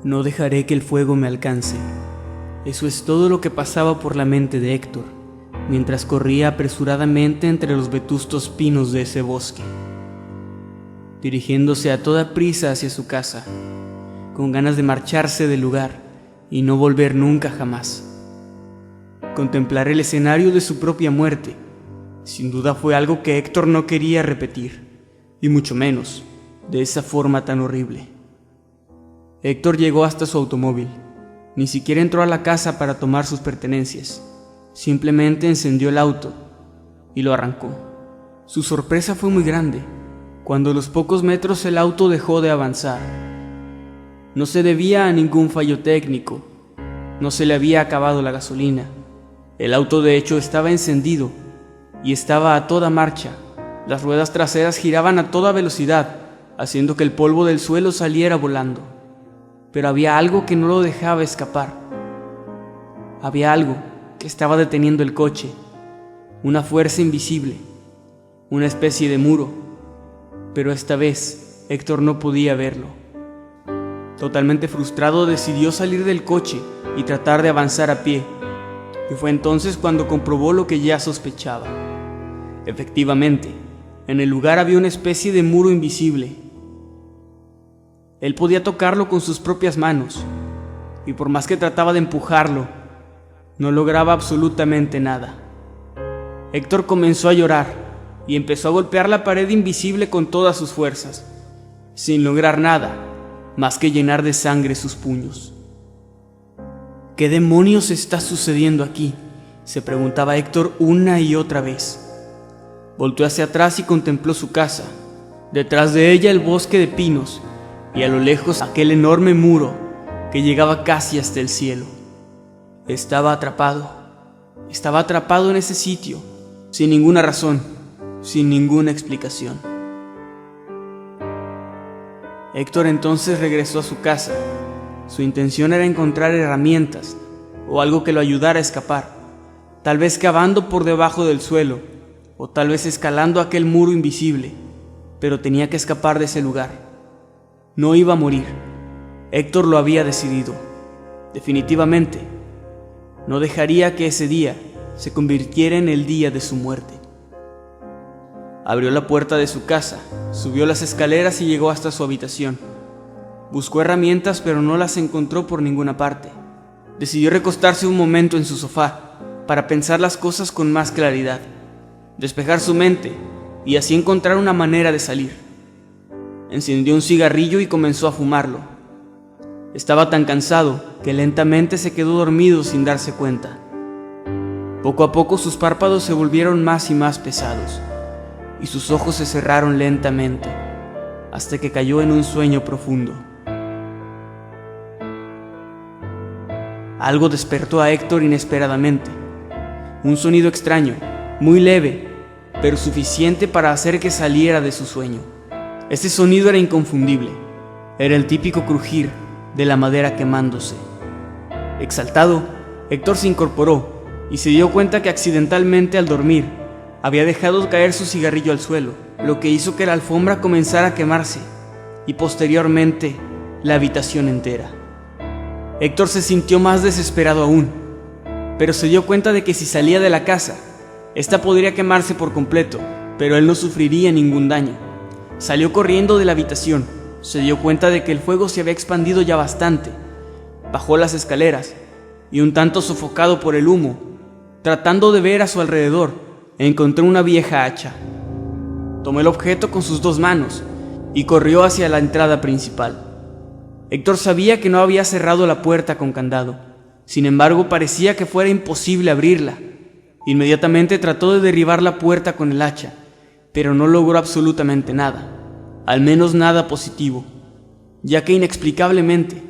No dejaré que el fuego me alcance. Eso es todo lo que pasaba por la mente de Héctor, mientras corría apresuradamente entre los vetustos pinos de ese bosque, dirigiéndose a toda prisa hacia su casa, con ganas de marcharse del lugar y no volver nunca jamás. Contemplar el escenario de su propia muerte, sin duda fue algo que Héctor no quería repetir, y mucho menos de esa forma tan horrible. Héctor llegó hasta su automóvil. Ni siquiera entró a la casa para tomar sus pertenencias. Simplemente encendió el auto y lo arrancó. Su sorpresa fue muy grande cuando a los pocos metros el auto dejó de avanzar. No se debía a ningún fallo técnico. No se le había acabado la gasolina. El auto de hecho estaba encendido y estaba a toda marcha. Las ruedas traseras giraban a toda velocidad, haciendo que el polvo del suelo saliera volando. Pero había algo que no lo dejaba escapar. Había algo que estaba deteniendo el coche, una fuerza invisible, una especie de muro, pero esta vez Héctor no podía verlo. Totalmente frustrado, decidió salir del coche y tratar de avanzar a pie, y fue entonces cuando comprobó lo que ya sospechaba. Efectivamente, en el lugar había una especie de muro invisible. Él podía tocarlo con sus propias manos, y por más que trataba de empujarlo, no lograba absolutamente nada. Héctor comenzó a llorar y empezó a golpear la pared invisible con todas sus fuerzas, sin lograr nada más que llenar de sangre sus puños. ¿Qué demonios está sucediendo aquí?, se preguntaba Héctor una y otra vez. Volteó hacia atrás y contempló su casa, detrás de ella el bosque de pinos, y a lo lejos aquel enorme muro que llegaba casi hasta el cielo. Estaba atrapado en ese sitio, sin ninguna razón, sin ninguna explicación. Héctor entonces regresó a su casa. Su intención era encontrar herramientas o algo que lo ayudara a escapar, tal vez cavando por debajo del suelo o tal vez escalando aquel muro invisible, pero tenía que escapar de ese lugar. No iba a morir. Héctor lo había decidido. Definitivamente, no dejaría que ese día se convirtiera en el día de su muerte. Abrió la puerta de su casa, subió las escaleras y llegó hasta su habitación. Buscó herramientas, pero no las encontró por ninguna parte. Decidió recostarse un momento en su sofá para pensar las cosas con más claridad, despejar su mente y así encontrar una manera de salir. Encendió un cigarrillo y comenzó a fumarlo. Estaba tan cansado que lentamente se quedó dormido sin darse cuenta. Poco a poco sus párpados se volvieron más y más pesados, y sus ojos se cerraron lentamente, hasta que cayó en un sueño profundo. Algo despertó a Héctor inesperadamente. Un sonido extraño, muy leve, pero suficiente para hacer que saliera de su sueño. Ese sonido era inconfundible. Era el típico crujir de la madera quemándose. Exaltado, Héctor se incorporó y se dio cuenta que accidentalmente al dormir había dejado caer su cigarrillo al suelo, lo que hizo que la alfombra comenzara a quemarse y posteriormente la habitación entera. Héctor se sintió más desesperado aún, pero se dio cuenta de que si salía de la casa, esta podría quemarse por completo, pero él no sufriría ningún daño. Salió corriendo de la habitación, se dio cuenta de que el fuego se había expandido ya bastante. Bajó las escaleras y, un tanto sofocado por el humo, tratando de ver a su alrededor, encontró una vieja hacha. Tomó el objeto con sus dos manos y corrió hacia la entrada principal. Héctor sabía que no había cerrado la puerta con candado, sin embargo parecía que fuera imposible abrirla. Inmediatamente trató de derribar la puerta con el hacha, pero no logró absolutamente nada, al menos nada positivo, ya que inexplicablemente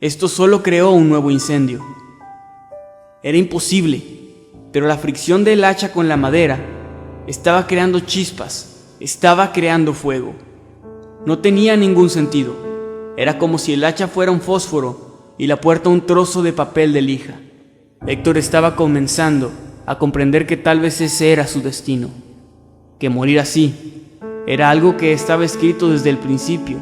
esto solo creó un nuevo incendio. Era imposible, pero la fricción del hacha con la madera estaba creando chispas, estaba creando fuego. No tenía ningún sentido. Era como si el hacha fuera un fósforo y la puerta un trozo de papel de lija. Héctor estaba comenzando a comprender que tal vez ese era su destino, que morir así era algo que estaba escrito desde el principio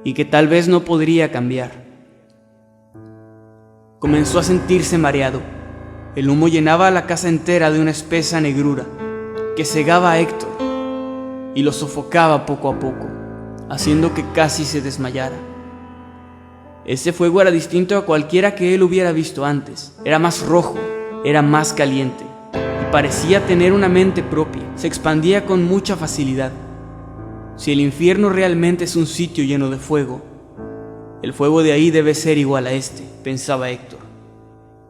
y que tal vez no podría cambiar. Comenzó a sentirse mareado. El humo llenaba la casa entera de una espesa negrura que cegaba a Héctor y lo sofocaba poco a poco, haciendo que casi se desmayara. Ese fuego era distinto a cualquiera que él hubiera visto antes. Era más rojo, era más caliente y parecía tener una mente propia. Se expandía con mucha facilidad. Si el infierno realmente es un sitio lleno de fuego, el fuego de ahí debe ser igual a este, pensaba Héctor.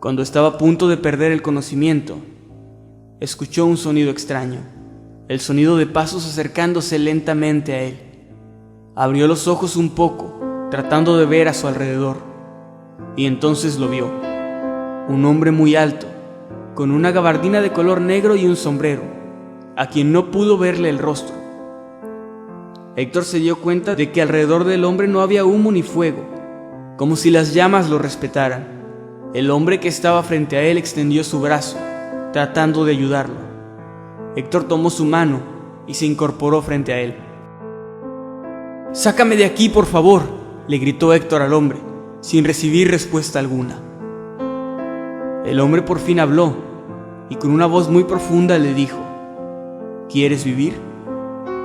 Cuando estaba a punto de perder el conocimiento, escuchó un sonido extraño, el sonido de pasos acercándose lentamente a él. Abrió los ojos un poco, tratando de ver a su alrededor, y entonces lo vio. Un hombre muy alto, con una gabardina de color negro y un sombrero, a quien no pudo verle el rostro. Héctor se dio cuenta de que alrededor del hombre no había humo ni fuego, como si las llamas lo respetaran. El hombre que estaba frente a él extendió su brazo, tratando de ayudarlo. Héctor tomó su mano y se incorporó frente a él. «Sácame de aquí, por favor», le gritó Héctor al hombre, sin recibir respuesta alguna. El hombre por fin habló y con una voz muy profunda le dijo: «¿Quieres vivir?».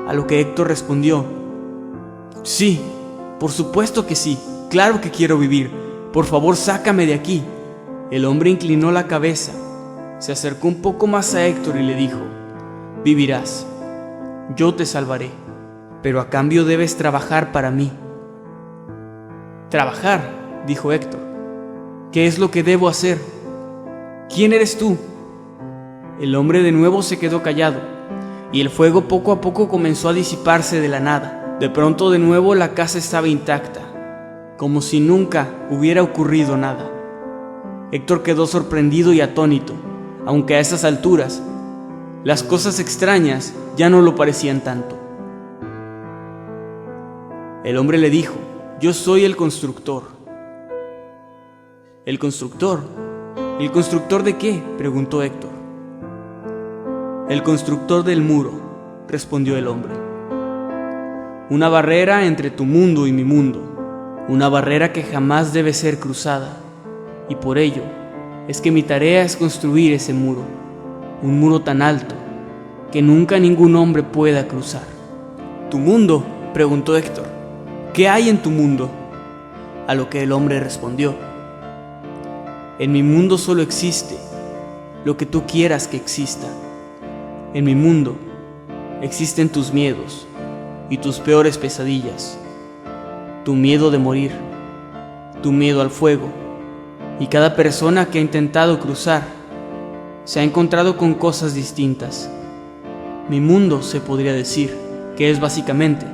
A lo que Héctor respondió: «Sí, por supuesto que sí, claro que quiero vivir, por favor sácame de aquí». El hombre inclinó la cabeza, se acercó un poco más a Héctor y le dijo: «Vivirás, yo te salvaré, pero a cambio debes trabajar para mí». «¿Trabajar?», dijo Héctor. «¿Qué es lo que debo hacer? ¿Quién eres tú?». El hombre de nuevo se quedó callado, y el fuego poco a poco comenzó a disiparse de la nada. De pronto de nuevo la casa estaba intacta, como si nunca hubiera ocurrido nada. Héctor quedó sorprendido y atónito, aunque a esas alturas las cosas extrañas ya no lo parecían tanto. El hombre le dijo: «Yo soy el constructor». «¿El constructor? ¿El constructor de qué?», preguntó Héctor. «El constructor del muro», respondió el hombre. «Una barrera entre tu mundo y mi mundo, una barrera que jamás debe ser cruzada, y por ello es que mi tarea es construir ese muro, un muro tan alto que nunca ningún hombre pueda cruzar». «¿Tu mundo?», preguntó Héctor. «¿Qué hay en tu mundo?». A lo que el hombre respondió: «En mi mundo solo existe lo que tú quieras que exista. En mi mundo existen tus miedos y tus peores pesadillas, tu miedo de morir, tu miedo al fuego, y cada persona que ha intentado cruzar se ha encontrado con cosas distintas. Mi mundo, se podría decir, que es básicamente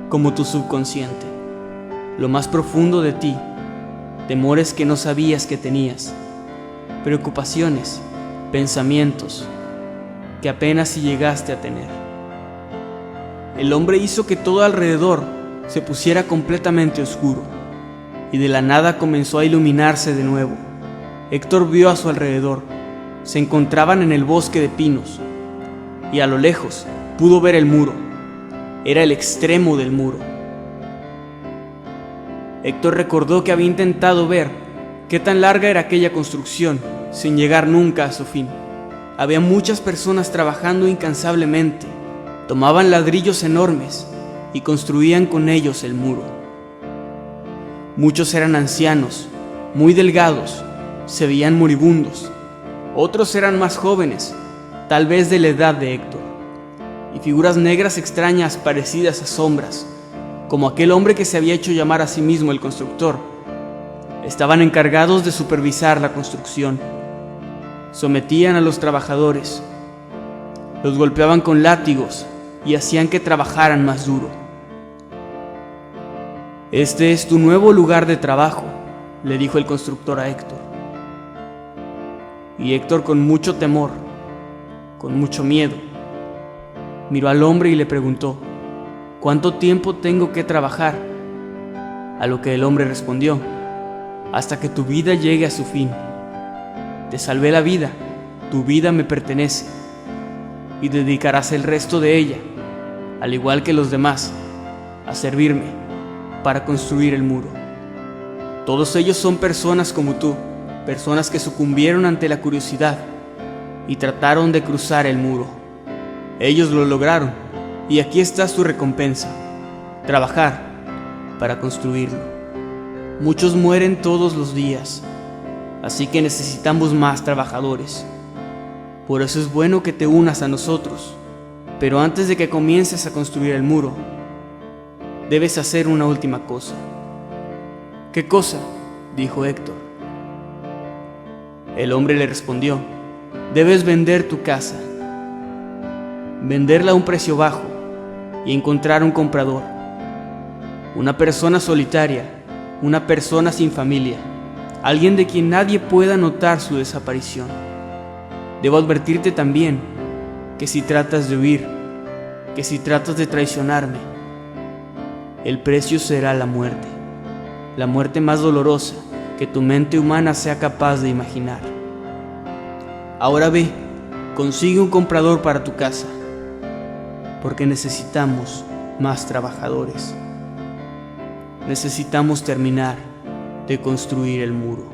como tu subconsciente, lo más profundo de ti, temores que no sabías que tenías, preocupaciones, pensamientos que apenas si llegaste a tener». El hombre hizo que todo alrededor se pusiera completamente oscuro, y de la nada comenzó a iluminarse de nuevo. Héctor vio a su alrededor. Se encontraban en el bosque de pinos, y a lo lejos pudo ver el muro. Era el extremo del muro. Héctor recordó que había intentado ver qué tan larga era aquella construcción, sin llegar nunca a su fin. Había muchas personas trabajando incansablemente. Tomaban ladrillos enormes y construían con ellos el muro. Muchos eran ancianos, muy delgados, se veían moribundos. Otros eran más jóvenes, tal vez de la edad de Héctor, y figuras negras extrañas parecidas a sombras, como aquel hombre que se había hecho llamar a sí mismo el constructor. Estaban encargados de supervisar la construcción. Sometían a los trabajadores, los golpeaban con látigos y hacían que trabajaran más duro. «Este es tu nuevo lugar de trabajo», le dijo el constructor a Héctor. Y Héctor, con mucho temor, con mucho miedo, miró al hombre y le preguntó: ¿cuánto tiempo tengo que trabajar? A lo que el hombre respondió: hasta que tu vida llegue a su fin. Te salvé la vida, tu vida me pertenece, y dedicarás el resto de ella, al igual que los demás, a servirme para construir el muro. Todos ellos son personas como tú, personas que sucumbieron ante la curiosidad y trataron de cruzar el muro. Ellos lo lograron, y aquí está su recompensa: trabajar para construirlo. Muchos mueren todos los días, así que necesitamos más trabajadores. Por eso es bueno que te unas a nosotros, pero antes de que comiences a construir el muro, debes hacer una última cosa. ¿Qué cosa?, dijo Héctor. El hombre le respondió: debes vender tu casa, venderla a un precio bajo y encontrar un comprador. Una persona solitaria, una persona sin familia, alguien de quien nadie pueda notar su desaparición. Debo advertirte también que si tratas de huir, que si tratas de traicionarme, el precio será la muerte más dolorosa que tu mente humana sea capaz de imaginar. Ahora ve, consigue un comprador para tu casa, porque necesitamos más trabajadores. Necesitamos terminar de construir el muro.